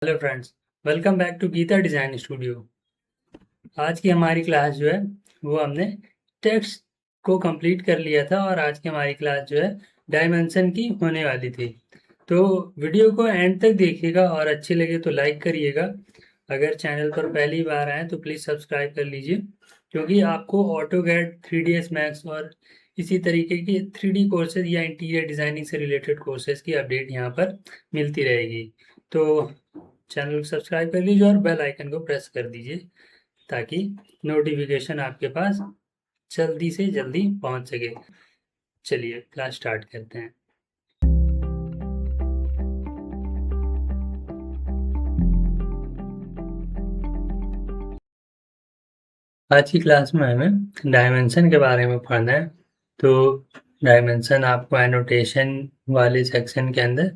Hello friends, welcome back to Geeta design studio. आज की हमारी क्लास जो है वो हमने टेक्स्ट को कंप्लीट कर लिया था और आज की हमारी क्लास जो है डायमेंशन की होने वाली थी। तो वीडियो को एंड तक देखिएगा और अच्छी लगे तो लाइक करिएगा। अगर चैनल पर पहली बार आए तो प्लीज़ सब्सक्राइब कर लीजिए, क्योंकि आपको ऑटोकैड 3ds मैक्स और इसी तरीके के 3D कोर्सेज या इंटीरियर डिज़ाइनिंग से रिलेटेड कोर्सेज की अपडेट यहाँ पर मिलती रहेगी। तो चैनल को सब्सक्राइब कर लीजिए और बेल आइकन को प्रेस कर दीजिए ताकि नोटिफिकेशन आपके पास जल्दी से जल्दी पहुंच सके। चलिए क्लास स्टार्ट करते हैं। आज की क्लास में हमें डायमेंशन के बारे में पढ़ना है। तो डायमेंशन आपको एनोटेशन वाले सेक्शन के अंदर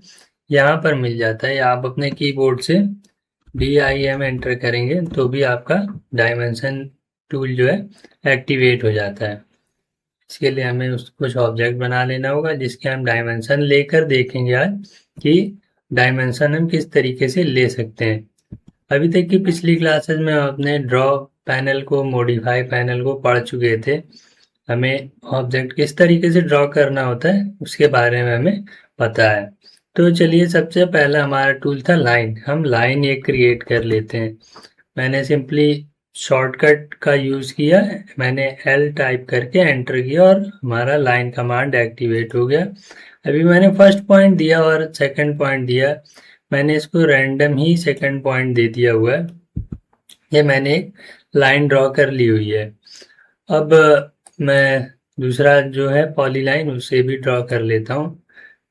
यहाँ पर मिल जाता है, या आप अपने कीबोर्ड से DIM एंटर करेंगे तो भी आपका डायमेंशन टूल जो है एक्टिवेट हो जाता है। इसके लिए हमें कुछ ऑब्जेक्ट बना लेना होगा जिसके हम डायमेंशन लेकर देखेंगे आज कि डायमेंशन हम किस तरीके से ले सकते हैं। अभी तक की पिछली क्लासेस में हम अपने ड्रॉ पैनल को, मॉडिफाई पैनल को पढ़ चुके थे। हमें ऑब्जेक्ट किस तरीके से ड्रॉ करना होता है उसके बारे में हमें पता है। तो चलिए, सबसे पहला हमारा टूल था लाइन। हम लाइन एक क्रिएट कर लेते हैं। मैंने सिंपली शॉर्टकट का यूज़ किया, मैंने L टाइप करके एंटर किया और हमारा लाइन कमांड एक्टिवेट हो गया। अभी मैंने फर्स्ट पॉइंट दिया और सेकंड पॉइंट दिया, मैंने इसको रैंडम ही सेकंड पॉइंट दे दिया हुआ है। ये मैंने एक लाइन ड्रॉ कर ली हुई है। अब मैं दूसरा जो है पॉलीलाइन उसे भी ड्रॉ कर लेता हूँ।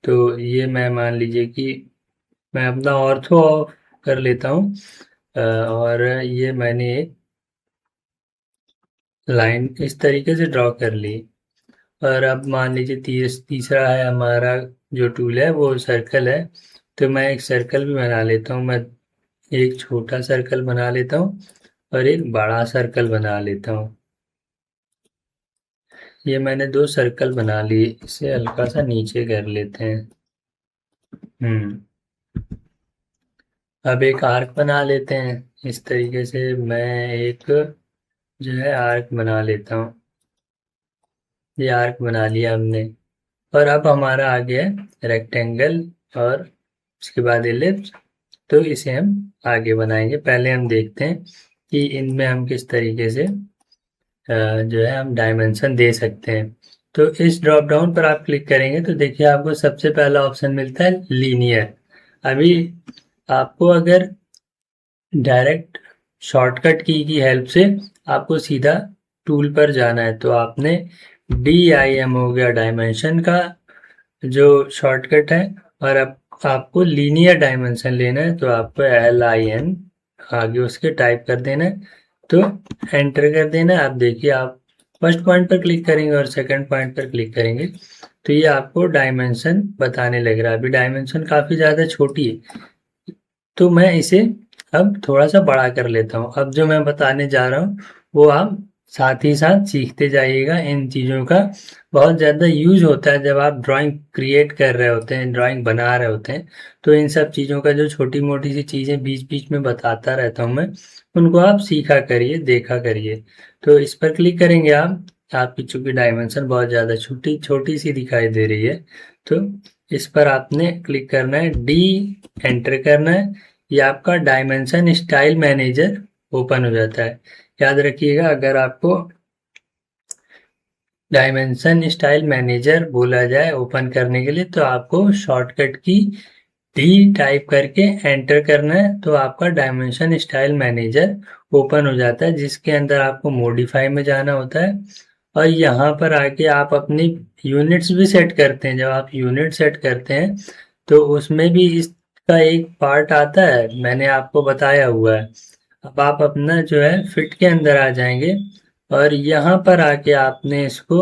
तो ये मैं मान लीजिए कि मैं अपना ऑर्थो ऑफ कर लेता हूँ और ये मैंने एक लाइन इस तरीके से ड्रॉ कर ली। और अब मान लीजिए तीसरा है हमारा जो टूल है वो सर्कल है। तो मैं एक सर्कल भी बना लेता हूँ। मैं एक छोटा सर्कल बना लेता हूँ और एक बड़ा सर्कल बना लेता हूँ। ये मैंने दो सर्कल बना लिए, इसे हल्का सा नीचे कर लेते हैं। अब एक आर्क बना लेते हैं। इस तरीके से मैं एक जो है आर्क बना लेता हूँ। ये आर्क बना लिया हमने। और अब हमारा आ गया रेक्टेंगल और उसके बाद एलिप्स। तो इसे हम आगे बनाएंगे। पहले हम देखते हैं कि इनमें हम किस तरीके से जो है हम डायमेंशन दे सकते हैं। तो इस ड्रॉप डाउन पर आप क्लिक करेंगे तो देखिए आपको सबसे पहला ऑप्शन मिलता है लीनियर। अभी आपको अगर डायरेक्ट शॉर्टकट की हेल्प से आपको सीधा टूल पर जाना है तो आपने DIM हो गया डायमेंशन का जो शॉर्टकट है, और अब आपको लीनियर डायमेंशन लेना है तो आपको LIN आगे उसके टाइप कर देना है, तो एंटर कर देना है। आप देखिए, आप फर्स्ट पॉइंट पर क्लिक करेंगे और सेकंड पॉइंट पर क्लिक करेंगे तो ये आपको डायमेंशन बताने लग रहा है। अभी डायमेंशन काफ़ी ज़्यादा छोटी है तो मैं इसे अब थोड़ा सा बड़ा कर लेता हूँ। अब जो मैं बताने जा रहा हूँ वो आप साथ ही साथ सीखते जाइएगा। इन चीज़ों का बहुत ज़्यादा यूज़ होता है जब आप ड्राइंग क्रिएट कर रहे होते हैं, ड्राइंग बना रहे होते हैं। तो इन सब चीज़ों का जो छोटी मोटी सी चीज़ें बीच बीच में बताता रहता हूँ मैं, उनको आप सीखा करिए, देखा करिए। तो इस पर क्लिक करेंगे आप, आपकी चूंकि डायमेंशन बहुत ज़्यादा छोटी छोटी सी दिखाई दे रही है तो इस पर आपने क्लिक करना है, D एंटर करना है। ये आपका डायमेंशन स्टाइल मैनेजर ओपन हो जाता है। याद रखिएगा, अगर आपको डायमेंशन स्टाइल मैनेजर बोला जाए ओपन करने के लिए तो आपको शॉर्टकट की D टाइप करके एंटर करना है तो आपका डायमेंशन स्टाइल मैनेजर ओपन हो जाता है, जिसके अंदर आपको मॉडिफाई में जाना होता है और यहाँ पर आके आप अपनी यूनिट्स भी सेट करते हैं। जब आप यूनिट सेट करते हैं तो उसमें भी इसका एक पार्ट आता है, मैंने आपको बताया हुआ है। अब आप अपना जो है फिट के अंदर आ जाएंगे और यहाँ पर आके आपने इसको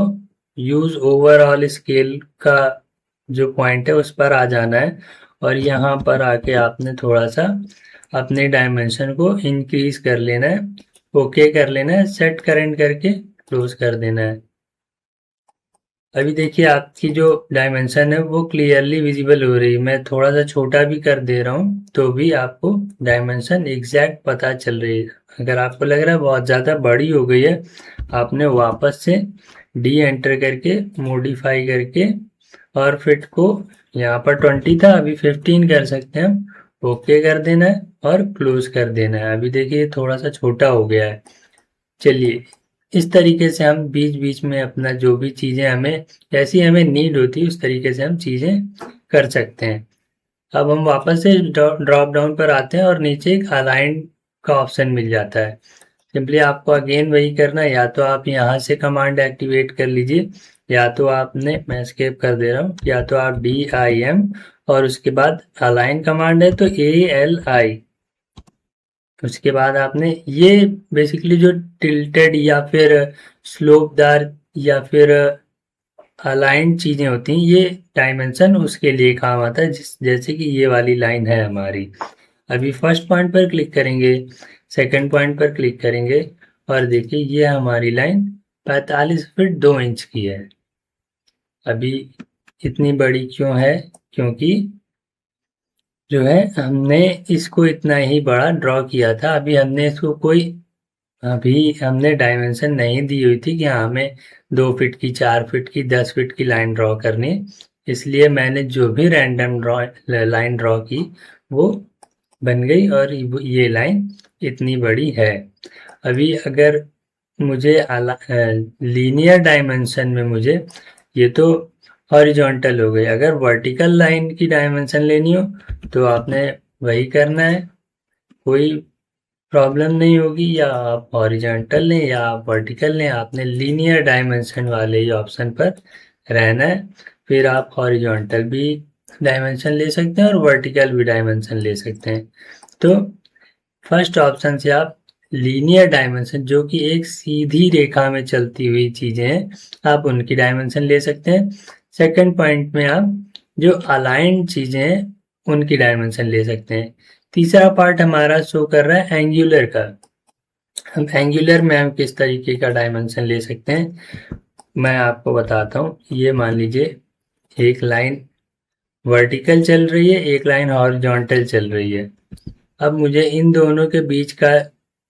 यूज ओवरऑल स्केल का जो पॉइंट है उस पर आ जाना है और यहाँ पर आके आपने थोड़ा सा अपने डायमेंशन को इंक्रीज कर लेना है, ओके कर लेना है, सेट करेंट करके क्लोज कर देना है। अभी देखिए आपकी जो डायमेंशन है वो क्लियरली विजिबल हो रही है। मैं थोड़ा सा छोटा भी कर दे रहा हूँ तो भी आपको डायमेंशन एग्जैक्ट पता चल रही है। अगर आपको लग रहा है बहुत ज़्यादा बड़ी हो गई है, आपने वापस से डी एंटर करके मॉडिफाई करके और फिट को यहाँ पर 20 था, अभी 15 कर सकते हैं हम। ओके कर देना है और क्लोज कर देना है। अभी देखिए थोड़ा सा छोटा हो गया है। चलिए इस तरीके से हम बीच बीच में अपना जो भी चीज़ें हमें जैसी हमें नीड होती है उस तरीके से हम चीज़ें कर सकते हैं। अब हम वापस से ड्रॉप डाउन पर आते हैं और नीचे एक अलाइन का ऑप्शन मिल जाता है। सिंपली आपको अगेन वही करना है, या तो आप यहाँ से कमांड एक्टिवेट कर लीजिए, या तो आपने, मैं एस्केप कर दे रहा हूँ, या तो आप DIM और उसके बाद अलाइन कमांड है तो ALI। उसके बाद आपने ये बेसिकली जो टिल्टेड या फिर स्लोपदार या फिर अलाइंड चीज़ें होती हैं, ये डायमेंशन उसके लिए काम आता है, जैसे कि ये वाली लाइन है हमारी। अभी फर्स्ट पॉइंट पर क्लिक करेंगे, सेकंड पॉइंट पर क्लिक करेंगे और देखिए ये हमारी लाइन 45 फीट 2 इंच की है। अभी इतनी बड़ी क्यों है? क्योंकि जो है हमने इसको इतना ही बड़ा ड्रॉ किया था। अभी हमने डायमेंशन नहीं दी हुई थी कि हाँ हमें 2 फीट की, 4 फीट की, 10 फीट की लाइन ड्रॉ करनी है। इसलिए मैंने जो भी रैंडम लाइन ड्रॉ की वो बन गई और ये लाइन इतनी बड़ी है। अभी अगर मुझे लीनियर डायमेंशन में मुझे, ये तो हॉरिजॉन्टल हो गई, अगर वर्टिकल लाइन की डायमेंशन लेनी हो तो आपने वही करना है, कोई प्रॉब्लम नहीं होगी। या आप हॉरिजॉन्टल लें या आप वर्टिकल लें, आपने लीनियर डायमेंशन वाले ही ऑप्शन पर रहना है। फिर आप हॉरिजॉन्टल भी डायमेंशन ले सकते हैं और वर्टिकल भी डायमेंशन ले सकते हैं। तो फर्स्ट ऑप्शन से आप लीनियर डायमेंशन, जो कि एक सीधी रेखा में चलती हुई चीजें हैं, आप उनकी डायमेंशन ले सकते हैं। सेकंड पॉइंट में आप जो अलाइंड चीजें हैं उनकी डायमेंशन ले सकते हैं। तीसरा पार्ट हमारा शो कर रहा है एंगुलर का। हम एंगुलर में हम किस तरीके का डायमेंशन ले सकते हैं, मैं आपको बताता हूँ। ये मान लीजिए एक लाइन वर्टिकल चल रही है, एक लाइन हॉरिजॉन्टल चल रही है। अब मुझे इन दोनों के बीच का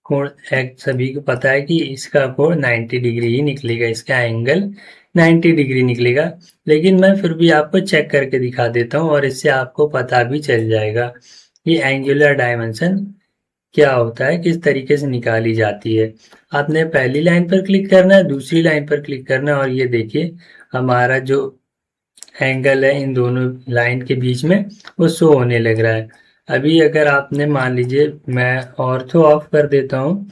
कोण, सभी को पता है कि इसका कोण 90 डिग्री ही निकलेगा, इसका एंगल 90 डिग्री निकलेगा। लेकिन मैं फिर भी आपको चेक करके दिखा देता हूँ और इससे आपको पता भी चल जाएगा कि एंगुलर डायमेंशन क्या होता है, किस तरीके से निकाली जाती है। आपने पहली लाइन पर क्लिक करना है, दूसरी लाइन पर क्लिक करना है और ये देखिए हमारा जो एंगल है इन दोनों लाइन के बीच में वो शो होने लग रहा है। अभी अगर आपने मान लीजिए, मैं ऑर्थो ऑफ कर देता हूँ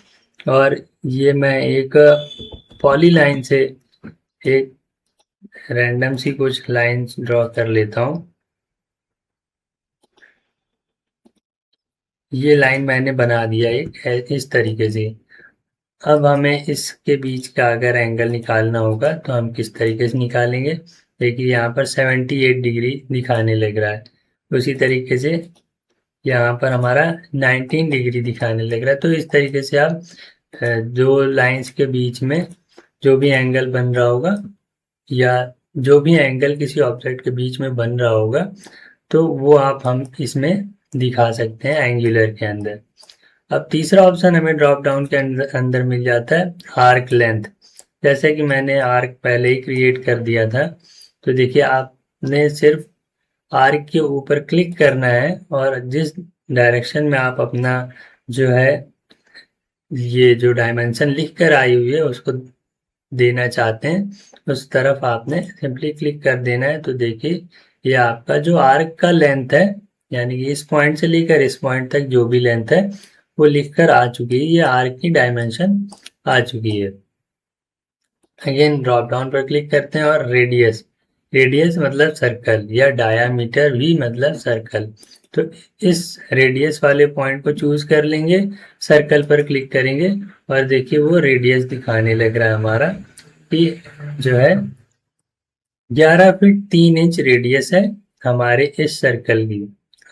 और ये मैं एक पॉली लाइन से एक रैंडम सी कुछ लाइंस ड्रॉ कर लेता हूँ। ये लाइन मैंने बना दिया एक इस तरीके से। अब हमें इसके बीच का अगर एंगल निकालना होगा तो हम किस तरीके से निकालेंगे। देखिए यहाँ पर 78 डिग्री दिखाने लग रहा है, उसी तरीके से यहाँ पर हमारा 19 डिग्री दिखाने लग रहा है। तो इस तरीके से आप दो लाइंस के बीच में जो भी एंगल बन रहा होगा, या जो भी एंगल किसी ऑब्जेक्ट के बीच में बन रहा होगा, तो वो हम इसमें दिखा सकते हैं एंगुलर के अंदर। अब तीसरा ऑप्शन हमें ड्रॉप डाउन के अंदर अंदर मिल जाता है आर्क लेंथ। जैसे कि मैंने आर्क पहले ही क्रिएट कर दिया था, तो देखिए आपने सिर्फ आर्क के ऊपर क्लिक करना है और जिस डायरेक्शन में आप अपना जो है ये जो डायमेंशन लिख कर आई हुई है उसको देना चाहते हैं, उस तरफ आपने सिंपली क्लिक कर देना है। तो देखिए ये आपका जो आर्क का लेंथ है, यानी कि इस पॉइंट से लेकर इस पॉइंट तक जो भी लेंथ है वो लिख कर आ चुकी है, ये आर्क की डायमेंशन आ चुकी है। अगेन ड्रॉप डाउन पर क्लिक करते हैं और रेडियस, रेडियस मतलब सर्कल, या डायामीटर भी मतलब सर्कल। तो इस रेडियस वाले पॉइंट को चूज कर लेंगे, सर्कल पर क्लिक करेंगे और देखिए वो रेडियस दिखाने लग रहा है हमारा कि जो है 11 फीट 3 इंच रेडियस है हमारे इस सर्कल की।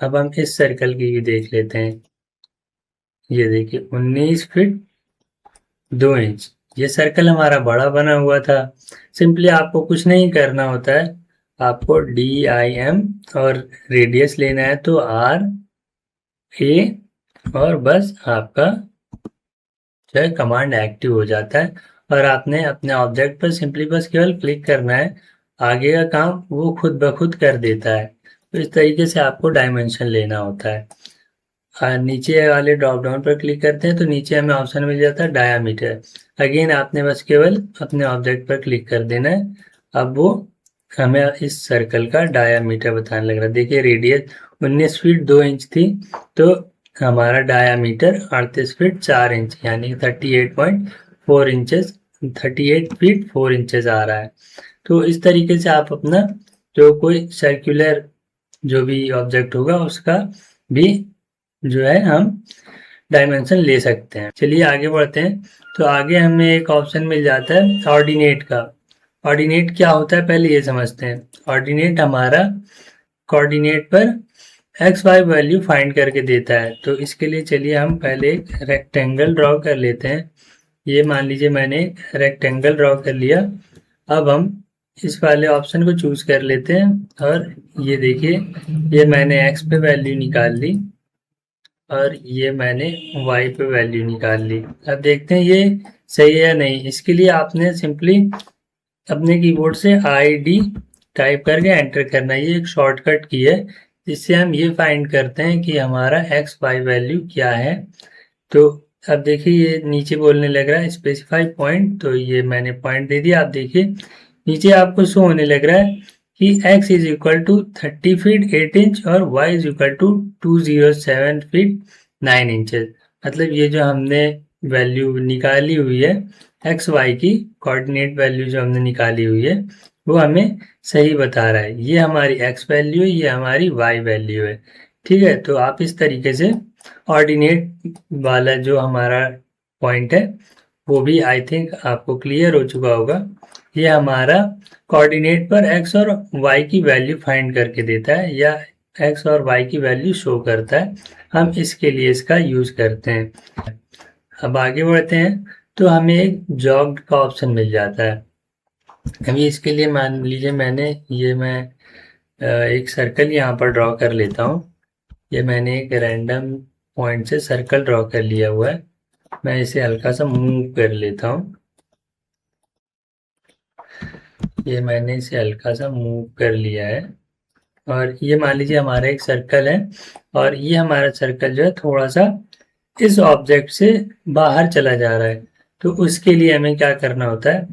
अब हम इस सर्कल की भी देख लेते हैं। ये देखिए 19 फीट 2 इंच, ये सर्कल हमारा बड़ा बना हुआ था। सिंपली आपको कुछ नहीं करना होता है, आपको DIM और रेडियस लेना है तो RA और बस आपका जो है कमांड एक्टिव हो जाता है और आपने अपने ऑब्जेक्ट पर सिंपली बस केवल क्लिक करना है, आगे का काम वो खुद ब खुद कर देता है। तो इस तरीके से आपको डायमेंशन लेना होता है। नीचे वाले ड्रॉप डाउन पर क्लिक करते हैं तो नीचे हमें ऑप्शन मिल जाता है डायामीटर। अगेन आपने बस केवल अपने ऑब्जेक्ट पर क्लिक कर देना है। अब वो हमें इस सर्कल का डायामीटर बताने लग रहा है। देखिए रेडियस 19 फीट 2 इंच थी, तो हमारा डायामीटर 38 फीट 4 इंच यानी 38.4 इंचेस 38 फीट 4 इंचेस आ रहा है। तो इस तरीके से आप अपना जो कोई सर्कुलर जो भी ऑब्जेक्ट होगा उसका भी जो है हम डायमेंशन ले सकते हैं। चलिए आगे बढ़ते हैं। तो आगे हमें एक ऑप्शन मिल जाता है ऑर्डिनेट का। ऑर्डिनेट क्या होता है पहले ये समझते हैं। ऑर्डिनेट हमारा कोऑर्डिनेट पर एक्स वाई वैल्यू फाइंड करके देता है। तो इसके लिए चलिए हम पहले एक रेक्टेंगल ड्रॉ कर लेते हैं। ये मान लीजिए मैंने रेक्टेंगल ड्रॉ कर लिया। अब हम इस वाले ऑप्शन को चूज कर लेते हैं और ये देखिए ये मैंने एक्स पे वैल्यू निकाल ली और ये मैंने y पे वैल्यू निकाल ली। अब देखते हैं ये सही है या नहीं। इसके लिए आपने सिंपली अपने कीबोर्ड से ID टाइप करके एंटर करना है। ये एक शॉर्टकट की है जिससे हम ये फाइंड करते हैं कि हमारा x y वैल्यू क्या है। तो अब देखिए ये नीचे बोलने लग रहा है स्पेसिफाई पॉइंट, तो ये मैंने पॉइंट दे दिया। आप देखिए नीचे आपको शो होने लग रहा है कि x is equal to 30 feet 8 inch और y is equal to 207 feet 9 inches. मतलब ये जो हमने वैल्यू निकाली हुई है एक्स वाई की कोऑर्डिनेट वैल्यू जो हमने निकाली हुई है वो हमें सही बता रहा है। ये हमारी एक्स वैल्यू है, ये हमारी वाई वैल्यू है। ठीक है, तो आप इस तरीके से ऑर्डिनेट वाला जो हमारा पॉइंट है वो भी आई थिंक आपको क्लियर हो चुका होगा। ये हमारा कोऑर्डिनेट पर एक्स और वाई की वैल्यू फाइंड करके देता है या एक्स और वाई की वैल्यू शो करता है। हम इसके लिए इसका यूज करते हैं। अब आगे बढ़ते हैं तो हमें एक जॉग्ड का ऑप्शन मिल जाता है। अभी इसके लिए मान लीजिए मैं एक सर्कल यहाँ पर ड्रॉ कर लेता हूँ। ये मैंने एक रैंडम पॉइंट से सर्कल ड्रॉ कर लिया हुआ है। मैं इसे हल्का सा मूव कर लेता हूँ। ये मैंने इसे हल्का सा मूव कर लिया है और ये मान लीजिए हमारा एक सर्कल है और ये हमारा सर्कल जो है थोड़ा सा इस ऑब्जेक्ट से बाहर चला जा रहा है। तो उसके लिए हमें क्या करना होता है,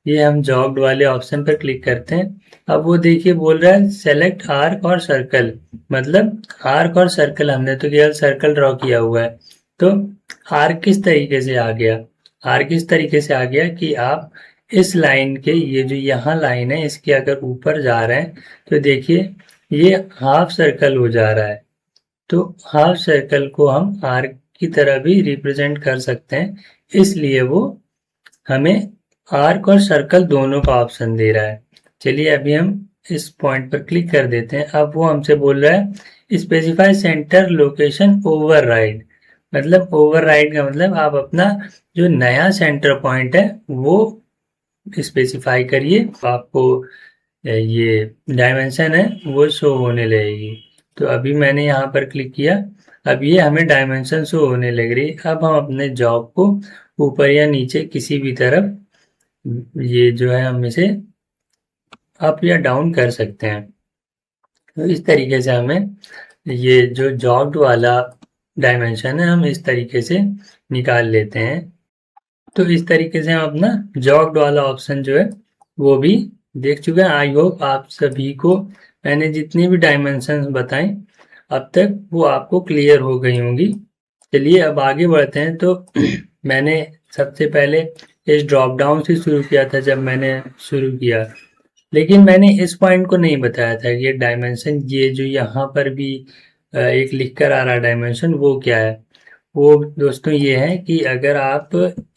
ये हम जॉग्ड वाले ऑप्शन पर क्लिक करते हैं। अब वो देखिए बोल रहा है सेलेक्ट आर्क और सर्कल, मतलब आर्क और सर्कल हमने तो केवल सर्कल ड्रॉ किया हुआ है। तो आर्क किस तरीके से आ गया, आर्क इस तरीके से आ गया कि आप इस लाइन के ये जो यहाँ लाइन है इसके अगर ऊपर जा रहे हैं तो देखिए ये हाफ सर्कल हो जा रहा है। तो हाफ सर्कल को हम आर्क की तरह भी रिप्रेजेंट कर सकते हैं, इसलिए वो हमें आर्क और सर्कल दोनों का ऑप्शन दे रहा है। चलिए अभी हम इस पॉइंट पर क्लिक कर देते हैं। अब वो हमसे बोल रहा है स्पेसिफाई सेंटर लोकेशन ओवरराइड। मतलब ओवरराइड का मतलब आप अपना जो नया सेंटर पॉइंट है वो स्पेसिफाई करिए, आपको ये डायमेंशन है वो शो होने लगेगी। तो अभी मैंने यहाँ पर क्लिक किया, अब ये हमें डायमेंशन शो होने लग रही। अब हम अपने जॉब को ऊपर या नीचे किसी भी तरफ ये जो है हम इसे अप या डाउन कर सकते हैं। तो इस तरीके से हमें ये जो जॉब्ड वाला डायमेंशन है हम इस तरीके से निकाल लेते हैं। तो इस तरीके से हम अपना जॉग्ड वाला ऑप्शन जो है वो भी देख चुके हैं। आई होप आप सभी को मैंने जितनी भी डायमेंशंस बताएं अब तक वो आपको क्लियर हो गई होंगी। चलिए अब आगे बढ़ते हैं। तो मैंने सबसे पहले इस ड्रॉप डाउन से शुरू किया था जब मैंने शुरू किया, लेकिन मैंने इस पॉइंट को नहीं बताया था कि ये डायमेंशन ये जो यहाँ पर भी एक लिख कर आ रहा डायमेंशन वो क्या है। वो दोस्तों ये है कि अगर आप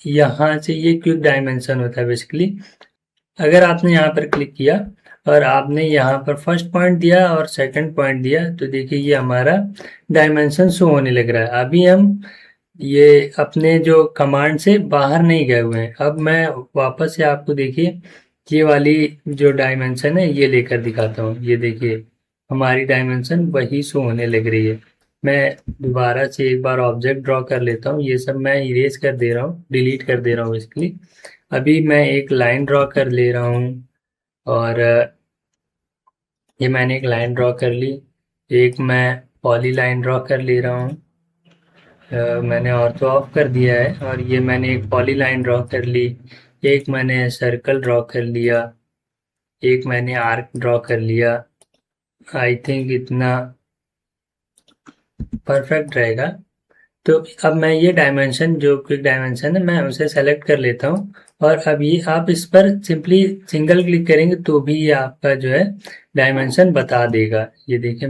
यहाँ से ये क्विक डायमेंशन होता है बेसिकली, अगर आपने यहाँ पर क्लिक किया और आपने यहाँ पर फर्स्ट पॉइंट दिया और सेकंड पॉइंट दिया तो देखिए ये हमारा डायमेंशन शो होने लग रहा है। अभी हम ये अपने जो कमांड से बाहर नहीं गए हुए हैं। अब मैं वापस से आपको देखिए ये वाली जो डायमेंशन है ये लेकर दिखाता हूँ। ये देखिए हमारी डायमेंशन वही शो होने लग रही है। मैं दोबारा से एक बार ऑब्जेक्ट ड्रॉ कर लेता हूँ। ये सब मैं इरेज कर दे रहा हूँ, डिलीट कर दे रहा हूँ इसलिए। अभी मैं एक लाइन ड्रॉ कर ले रहा हूँ और ये मैंने एक लाइन ड्रॉ कर ली। एक मैं पॉली लाइन ड्रॉ कर ले रहा हूँ। मैंने ऑर्थो ऑफ कर दिया है और ये मैंने एक पॉली लाइन ड्रॉ कर ली। एक मैंने सर्कल ड्रॉ कर लिया। एक मैंने आर्क ड्रॉ कर लिया। आई थिंक इतना परफेक्ट रहेगा। तो अब मैं ये डायमेंशन जो क्विक डायमेंशन है मैं उसे सेलेक्ट कर लेता हूँ और अब ये आप इस पर सिंपली सिंगल क्लिक करेंगे तो भी ये आपका जो है डायमेंशन बता देगा। ये देखिए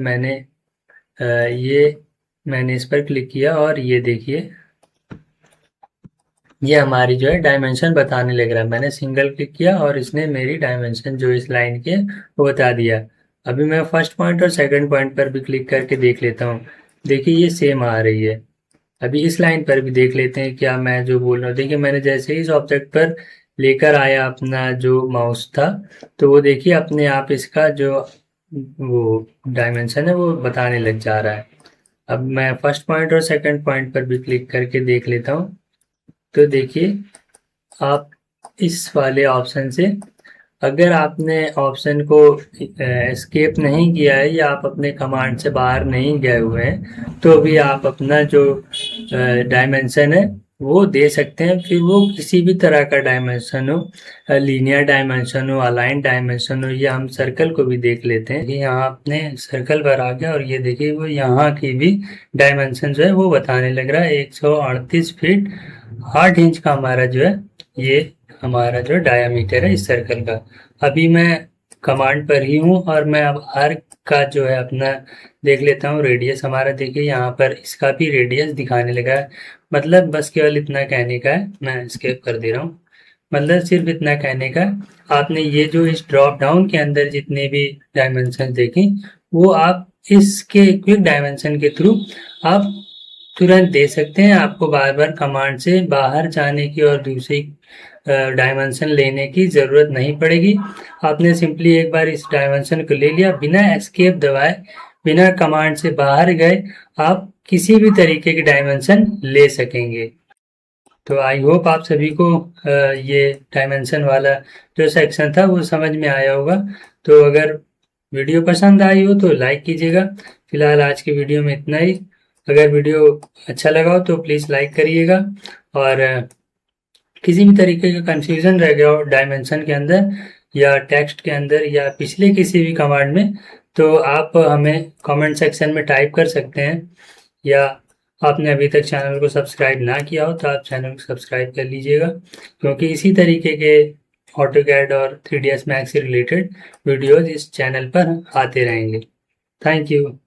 मैंने इस पर क्लिक किया और ये देखिए ये हमारी जो है डायमेंशन बताने लग रहा है। मैंने सिंगल क्लिक किया और इसने मेरी डायमेंशन जो इस लाइन के वो बता दिया। अभी मैं फर्स्ट पॉइंट और सेकंड पॉइंट पर भी क्लिक करके देख लेता हूँ। देखिए ये सेम आ रही है। अभी इस लाइन पर भी देख लेते हैं क्या मैं जो बोल रहा हूँ। देखिए मैंने जैसे ही इस ऑब्जेक्ट पर लेकर आया अपना जो माउस था तो वो देखिए अपने आप इसका जो वो डायमेंशन है वो बताने लग जा रहा है। अब मैं फर्स्ट पॉइंट और सेकंड पॉइंट पर भी क्लिक करके देख लेता हूँ। तो देखिए आप इस वाले ऑप्शन से अगर आपने ऑप्शन को एस्केप नहीं किया है या आप अपने कमांड से बाहर नहीं गए हुए हैं तो भी आप अपना जो डायमेंशन है वो दे सकते हैं। फिर वो किसी भी तरह का डायमेंशन हो, लीनियर डायमेंशन हो, अलाइन डायमेंशन हो, या हम सर्कल को भी देख लेते हैं। यहाँ अपने सर्कल पर आ गया और ये देखिए वो यहाँ की भी डायमेंशन जो है वो बताने लग रहा है। 138 फीट 8 इंच का हमारा जो है ये हमारा जो डायामीटर है इस सर्कल का। अभी मैं कमांड पर ही हूँ और मैं अब आर्क का जो है अपना देख लेता हूँ रेडियस हमारा। देखिए यहाँ पर इसका भी रेडियस दिखाने लगा है। मतलब बस केवल इतना कहने का है, मैं स्केप कर दे रहा हूँ। मतलब सिर्फ इतना कहने का आपने ये जो इस ड्रॉप डाउन के अंदर जितने भी डायमेंशन देखें वो आप इसके क्विक डायमेंशन के थ्रू आप तुरंत दे सकते हैं। आपको बार बार कमांड से बाहर जाने की और दूसरी डायमेंशन लेने की ज़रूरत नहीं पड़ेगी। आपने सिंपली एक बार इस डायमेंशन को ले लिया, बिना एस्केप दबाए, बिना कमांड से बाहर गए आप किसी भी तरीके की डायमेंशन ले सकेंगे। तो आई होप आप सभी को ये डायमेंशन वाला जो सेक्शन था वो समझ में आया होगा। तो अगर वीडियो पसंद आई हो तो लाइक कीजिएगा। फिलहाल आज की वीडियो में इतना ही। अगर वीडियो अच्छा लगा हो तो प्लीज़ लाइक करिएगा और किसी भी तरीके का कंफ्यूजन रह गया हो डायमेंशन के अंदर या टेक्स्ट के अंदर या पिछले किसी भी कमांड में तो आप हमें कमेंट सेक्शन में टाइप कर सकते हैं। या आपने अभी तक चैनल को सब्सक्राइब ना किया हो तो आप चैनल को सब्सक्राइब कर लीजिएगा, क्योंकि इसी तरीके के ऑटोकैड और 3ds मैक्स से रिलेटेड वीडियोज़ इस चैनल पर आते रहेंगे। Thank you.